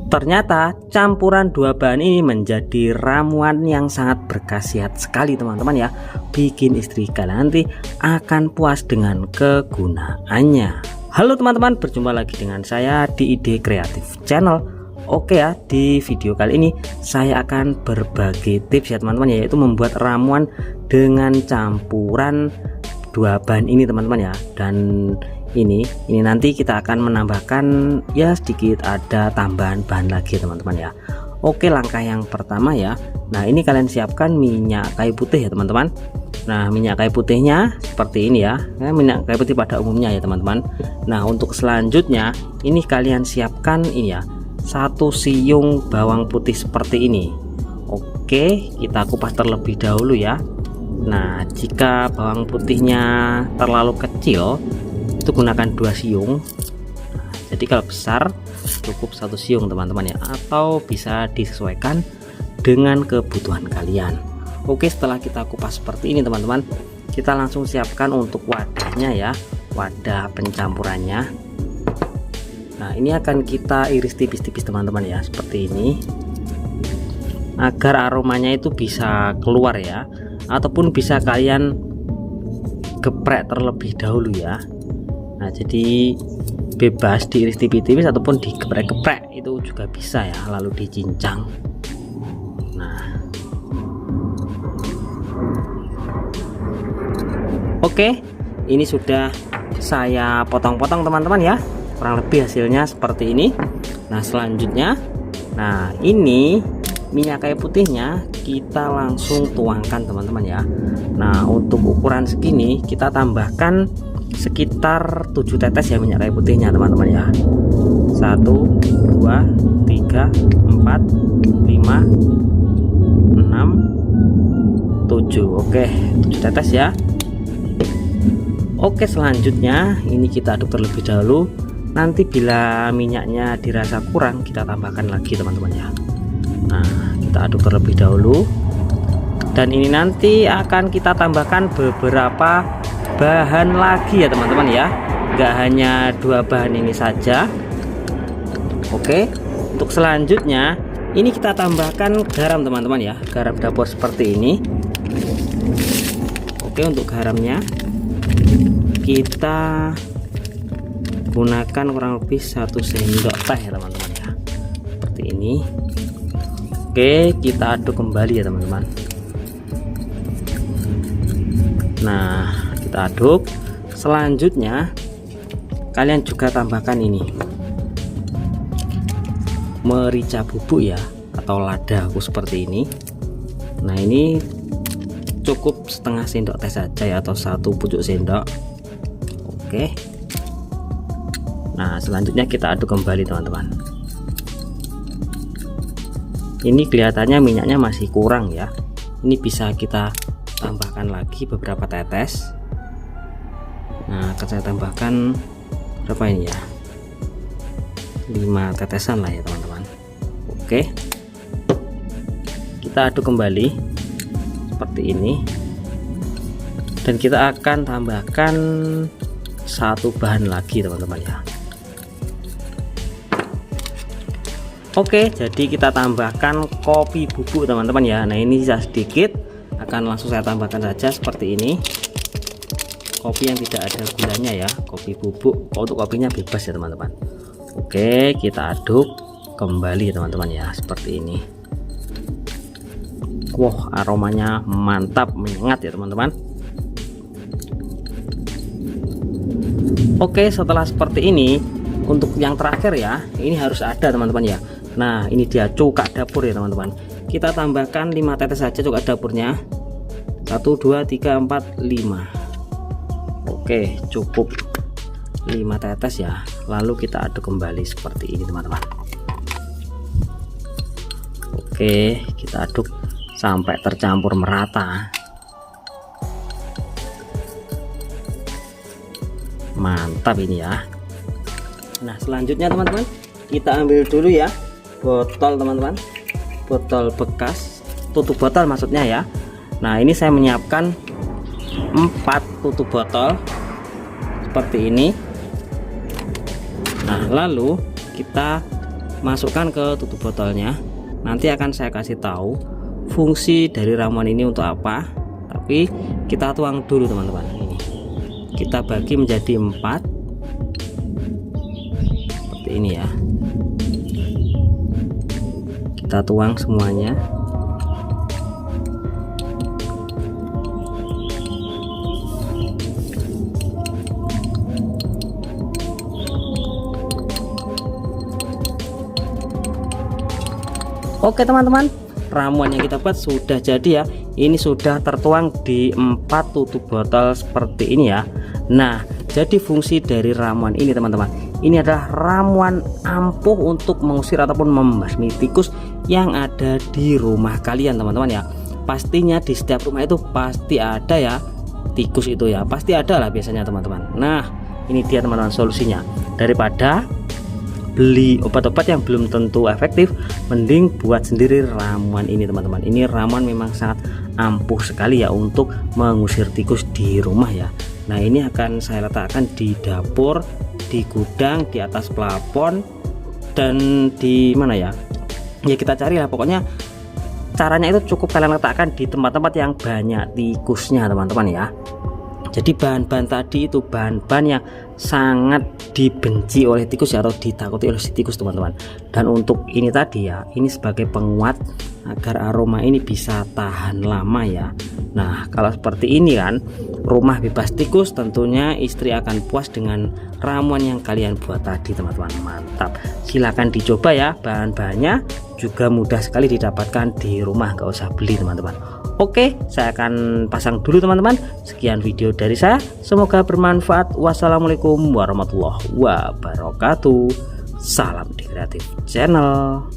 Ternyata campuran dua bahan ini menjadi ramuan yang sangat berkhasiat sekali teman-teman ya. Bikin istri kalian nanti akan puas dengan kegunaannya. Halo teman-teman, berjumpa lagi dengan saya di Ide Kreatif Channel. Oke ya, di video kali ini saya akan berbagi tips ya teman-teman, yaitu membuat ramuan dengan campuran dua bahan ini teman-teman ya. Dan ini nanti kita akan menambahkan ya sedikit ada tambahan bahan lagi teman-teman ya. Oke, langkah yang pertama ya. Nah, ini kalian siapkan minyak kayu putih ya teman-teman. Nah, minyak kayu putihnya seperti ini ya. Minyak kayu putih pada umumnya ya teman-teman. Nah, untuk selanjutnya ini kalian siapkan ini ya, 1 siung bawang putih seperti ini. Oke, kita kupas terlebih dahulu ya. Nah, jika bawang putihnya terlalu kecil itu gunakan 2 siung. Nah, jadi kalau besar cukup 1 siung teman-teman ya, atau bisa disesuaikan dengan kebutuhan kalian. Oke, setelah kita kupas seperti ini teman-teman, kita langsung siapkan untuk wadahnya ya, wadah pencampurannya. Nah, ini akan kita iris tipis-tipis teman-teman ya, seperti ini, agar aromanya itu bisa keluar ya, ataupun bisa kalian geprek terlebih dahulu ya. Nah, jadi bebas diiris tipis-tipis ataupun digeprek-geprek itu juga bisa ya, lalu dicincang. Nah, oke, ini sudah saya potong-potong teman-teman ya, kurang lebih hasilnya seperti ini. Nah, selanjutnya, nah ini minyak kayu putihnya kita langsung tuangkan teman-teman ya. Nah, untuk ukuran segini kita tambahkan sekitar 7 tetes ya minyak kayu putihnya teman-teman ya. 1 2 3 4 5 6 7. Oke, 7 tetes ya. Oke, selanjutnya ini kita aduk terlebih dahulu. Nanti bila minyaknya dirasa kurang kita tambahkan lagi teman-teman ya. Nah, kita aduk terlebih dahulu. Dan ini nanti akan kita tambahkan beberapa bahan lagi ya teman-teman ya, nggak hanya 2 bahan ini saja. Oke, untuk selanjutnya ini kita tambahkan garam teman-teman ya, garam dapur seperti ini. Oke, untuk garamnya kita gunakan kurang lebih 1 sendok teh ya teman-teman ya, seperti ini. Oke, kita aduk kembali ya teman-teman. Nah, kita aduk. Selanjutnya kalian juga tambahkan ini merica bubuk ya, atau lada aku seperti ini. Nah, ini cukup setengah sendok teh saja ya, atau 1 pucuk sendok. Oke, nah selanjutnya kita aduk kembali teman-teman. Ini kelihatannya minyaknya masih kurang ya, ini bisa kita tambahkan lagi beberapa tetes. Nah, akan saya tambahkan berapa ini ya, 5 tetesan lah ya teman-teman. Oke, kita aduk kembali seperti ini, dan kita akan tambahkan 1 bahan lagi teman-teman ya. Oke, jadi kita tambahkan kopi bubuk teman-teman ya. Nah, ini sisa sedikit, akan langsung saya tambahkan saja seperti ini. Kopi yang tidak ada gulanya ya, kopi bubuk. Untuk kopinya bebas ya teman-teman. Oke, kita aduk kembali teman-teman ya, seperti ini. Wah, aromanya mantap, menyengat ya teman-teman. Oke, setelah seperti ini, untuk yang terakhir ya, ini harus ada teman-teman ya. Nah, ini dia cuka dapur ya teman-teman. Kita tambahkan 5 tetes saja cuka dapurnya. 1 2 3 4 5. Oke, cukup 5 tetes ya. Lalu kita aduk kembali seperti ini teman-teman. Oke, kita aduk sampai tercampur merata. Mantap ini ya. Nah, selanjutnya teman-teman, kita ambil dulu ya botol teman-teman, botol bekas, tutup botol maksudnya ya. Nah, ini saya menyiapkan 4 tutup botol seperti ini. Nah, lalu kita masukkan ke tutup botolnya. Nanti akan saya kasih tahu fungsi dari ramuan ini untuk apa, tapi kita tuang dulu teman-teman. Ini kita bagi menjadi 4 seperti ini ya. Kita tuang semuanya. Oke teman-teman, ramuan yang kita buat sudah jadi ya. Ini sudah tertuang di 4 tutup botol seperti ini ya. Nah, jadi fungsi dari ramuan ini teman-teman, ini adalah ramuan ampuh untuk mengusir ataupun membasmi tikus yang ada di rumah kalian teman-teman ya. Pastinya di setiap rumah itu pasti ada ya tikus itu ya, pasti ada lah biasanya teman-teman. Nah, ini dia teman-teman solusinya. Daripada beli obat-obat yang belum tentu efektif, mending buat sendiri ramuan ini teman-teman. Ini ramuan memang sangat ampuh sekali ya untuk mengusir tikus di rumah ya. Nah, ini akan saya letakkan di dapur, di gudang, di atas plafon, dan di mana ya, ya kita cari lah pokoknya. Caranya itu cukup kalian letakkan di tempat-tempat yang banyak tikusnya teman-teman ya. Jadi bahan-bahan tadi itu bahan-bahan yang sangat dibenci oleh tikus ya, atau ditakuti oleh si tikus teman-teman. Dan untuk ini tadi ya, ini sebagai penguat agar aroma ini bisa tahan lama ya. Nah, kalau seperti ini kan, rumah bebas tikus, tentunya istri akan puas dengan ramuan yang kalian buat tadi teman-teman. Mantap, silahkan dicoba ya. Bahan-bahannya juga mudah sekali didapatkan di rumah, nggak usah beli teman-teman. Oke, saya akan pasang dulu teman-teman. Sekian video dari saya, semoga bermanfaat. Wassalamualaikum warahmatullahi wabarakatuh. Salam di Kreatif Channel.